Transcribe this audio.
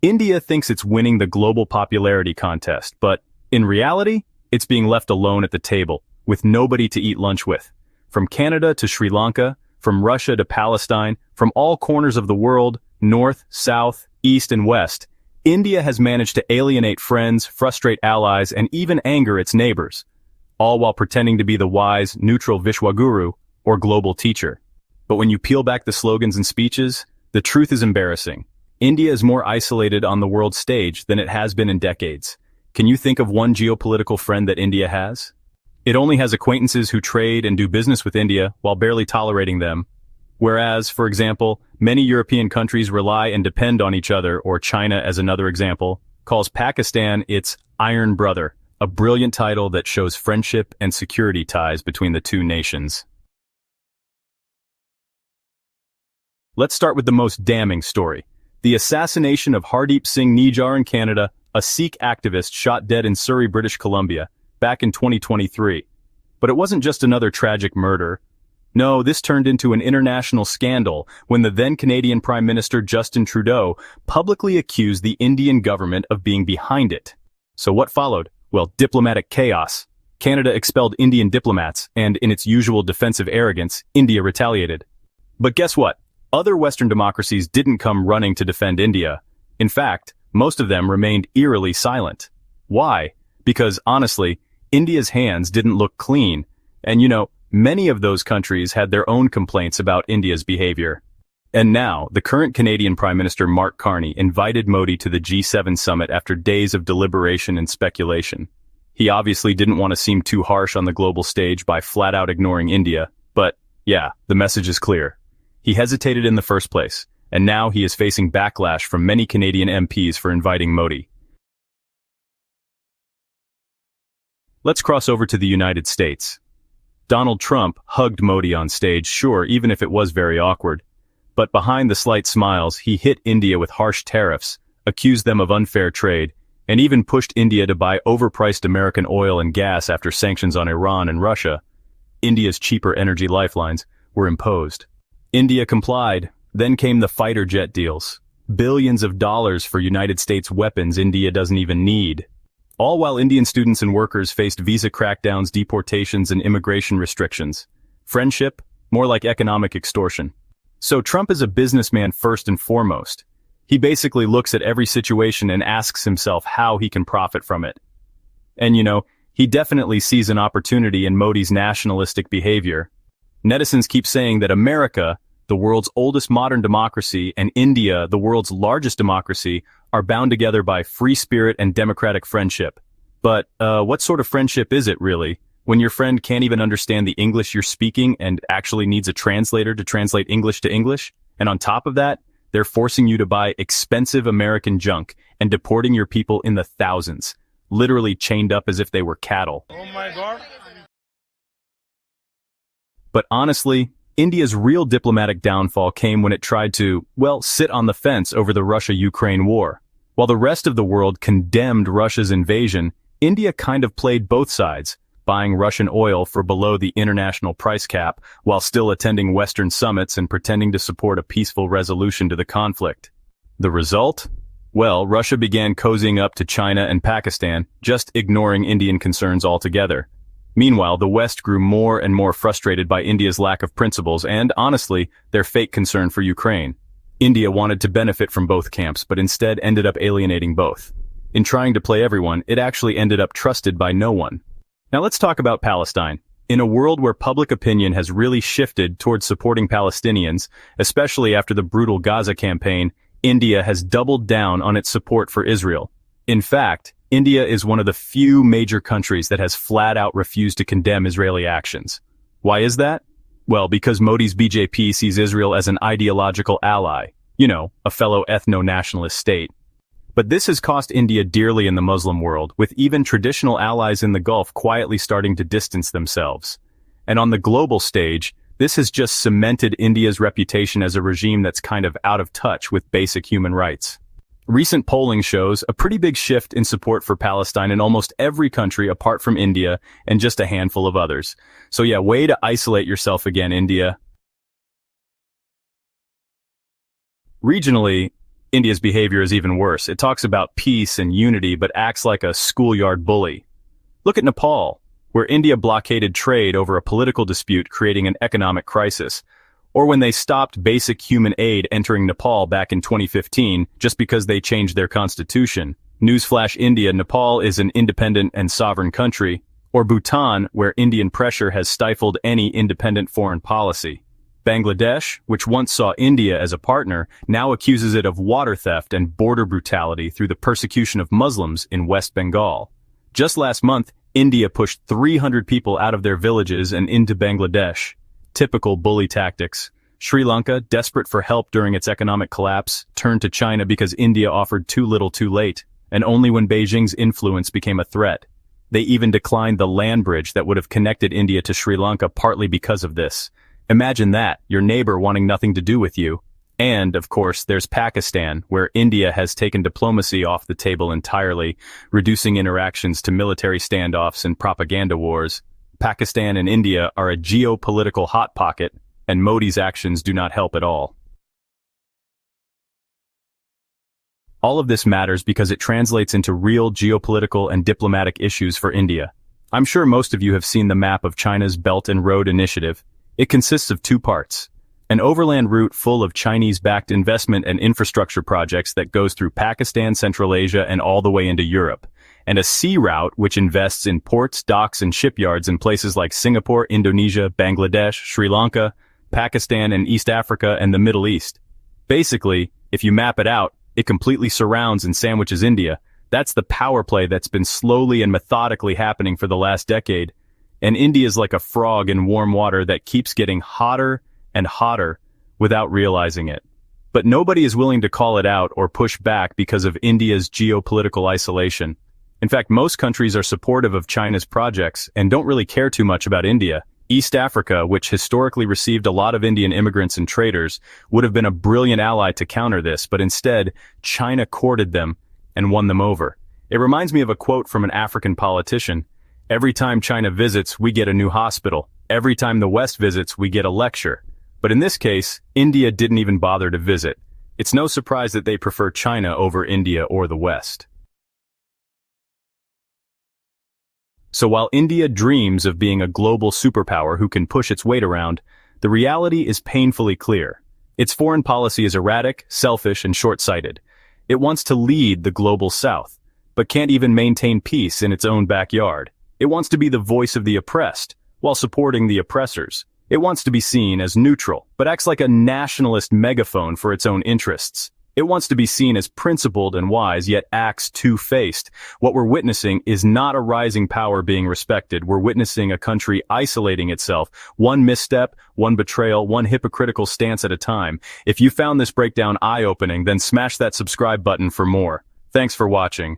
India thinks it's winning the global popularity contest, but in reality, it's being left alone at the table, with nobody to eat lunch with. From Canada to Sri Lanka, from Russia to Palestine, from all corners of the world, north, south, east, and west, India has managed to alienate friends, frustrate allies, and even anger its neighbors, all while pretending to be the wise, neutral Vishwaguru, or global teacher. But when you peel back the slogans and speeches, the truth is embarrassing. India is more isolated on the world stage than it has been in decades. Can you think of one geopolitical friend that India has? It only has acquaintances who trade and do business with India while barely tolerating them. Whereas, for example, many European countries rely and depend on each other, or China as another example, calls Pakistan its Iron Brother, a brilliant title that shows friendship and security ties between the two nations. Let's start with the most damning story. The assassination of Hardeep Singh Nijjar in Canada, a Sikh activist shot dead in Surrey, British Columbia, back in 2023. But it wasn't just another tragic murder. No, this turned into an international scandal when the then Canadian Prime Minister Justin Trudeau publicly accused the Indian government of being behind it. So what followed? Well, diplomatic chaos. Canada expelled Indian diplomats, and in its usual defensive arrogance, India retaliated. But guess what? Other Western democracies didn't come running to defend India. In fact, most of them remained eerily silent. Why? Because, honestly, India's hands didn't look clean, and many of those countries had their own complaints about India's behavior. And now, the current Canadian Prime Minister Mark Carney invited Modi to the G7 summit after days of deliberation and speculation. He obviously didn't want to seem too harsh on the global stage by flat-out ignoring India, but, yeah, the message is clear. He hesitated in the first place, and now he is facing backlash from many Canadian MPs for inviting Modi. Let's cross over to the United States. Donald Trump hugged Modi on stage, sure, even if it was very awkward. But behind the slight smiles, he hit India with harsh tariffs, accused them of unfair trade, and even pushed India to buy overpriced American oil and gas after sanctions on Iran and Russia. India's cheaper energy lifelines were imposed. India complied. Then came the fighter jet deals. Billions of dollars for United States weapons India doesn't even need. All while Indian students and workers faced visa crackdowns, deportations, and immigration restrictions. Friendship? More like economic extortion. So Trump is a businessman first and foremost. He basically looks at every situation and asks himself how he can profit from it. And he definitely sees an opportunity in Modi's nationalistic behavior. Netizens keep saying that America, the world's oldest modern democracy, and India, the world's largest democracy, are bound together by free spirit and democratic friendship. But, what sort of friendship is it, really, when your friend can't even understand the English you're speaking and actually needs a translator to translate English to English? And on top of that, they're forcing you to buy expensive American junk and deporting your people in the thousands, literally chained up as if they were cattle. Oh my God. But honestly, India's real diplomatic downfall came when it tried to, sit on the fence over the Russia-Ukraine war. While the rest of the world condemned Russia's invasion, India kind of played both sides, buying Russian oil for below the international price cap while still attending Western summits and pretending to support a peaceful resolution to the conflict. The result? Well, Russia began cozying up to China and Pakistan, just ignoring Indian concerns altogether. Meanwhile, the West grew more and more frustrated by India's lack of principles and, honestly, their fake concern for Ukraine. India wanted to benefit from both camps, but instead ended up alienating both. In trying to play everyone, it actually ended up trusted by no one. Now let's talk about Palestine. In a world where public opinion has really shifted towards supporting Palestinians, especially after the brutal Gaza campaign, India has doubled down on its support for Israel. In fact, India is one of the few major countries that has flat-out refused to condemn Israeli actions. Why is that? Well, because Modi's BJP sees Israel as an ideological ally, a fellow ethno-nationalist state. But this has cost India dearly in the Muslim world, with even traditional allies in the Gulf quietly starting to distance themselves. And on the global stage, this has just cemented India's reputation as a regime that's kind of out of touch with basic human rights. Recent polling shows a pretty big shift in support for Palestine in almost every country apart from India and just a handful of others. So yeah, way to isolate yourself again, India. Regionally, India's behavior is even worse. It talks about peace and unity but acts like a schoolyard bully. Look at Nepal, where India blockaded trade over a political dispute creating an economic crisis. Or when they stopped basic human aid entering Nepal back in 2015 just because they changed their constitution. Newsflash India, Nepal is an independent and sovereign country. Or Bhutan, where Indian pressure has stifled any independent foreign policy. Bangladesh, which once saw India as a partner, now accuses it of water theft and border brutality through the persecution of Muslims in West Bengal. Just last month, India pushed 300 people out of their villages and into Bangladesh. Typical bully tactics. Sri Lanka, desperate for help during its economic collapse, turned to China because India offered too little too late, and only when Beijing's influence became a threat. They even declined the land bridge that would have connected India to Sri Lanka partly because of this. Imagine that, your neighbor wanting nothing to do with you. And, of course, there's Pakistan, where India has taken diplomacy off the table entirely, reducing interactions to military standoffs and propaganda wars. Pakistan and India are a geopolitical hot pocket, and Modi's actions do not help at all. All of this matters because it translates into real geopolitical and diplomatic issues for India. I'm sure most of you have seen the map of China's Belt and Road Initiative. It consists of two parts. An overland route full of Chinese-backed investment and infrastructure projects that goes through Pakistan, Central Asia, and all the way into Europe. And a sea route which invests in ports, docks, and shipyards in places like Singapore, Indonesia, Bangladesh, Sri Lanka, Pakistan, and East Africa, and the Middle East. Basically, if you map it out, it completely surrounds and sandwiches India. That's the power play that's been slowly and methodically happening for the last decade. And India is like a frog in warm water that keeps getting hotter and hotter without realizing it. But nobody is willing to call it out or push back because of India's geopolitical isolation. In fact, most countries are supportive of China's projects and don't really care too much about India. East Africa, which historically received a lot of Indian immigrants and traders, would have been a brilliant ally to counter this, but instead, China courted them and won them over. It reminds me of a quote from an African politician. Every time China visits, we get a new hospital. Every time the West visits, we get a lecture. But in this case, India didn't even bother to visit. It's no surprise that they prefer China over India or the West. So while India dreams of being a global superpower who can push its weight around, the reality is painfully clear. Its foreign policy is erratic, selfish, and short-sighted. It wants to lead the global South, but can't even maintain peace in its own backyard. It wants to be the voice of the oppressed, while supporting the oppressors. It wants to be seen as neutral, but acts like a nationalist megaphone for its own interests. It wants to be seen as principled and wise, yet acts two-faced. What we're witnessing is not a rising power being respected. We're witnessing a country isolating itself, one misstep, one betrayal, one hypocritical stance at a time. If you found this breakdown eye-opening, then smash that subscribe button for more. Thanks for watching.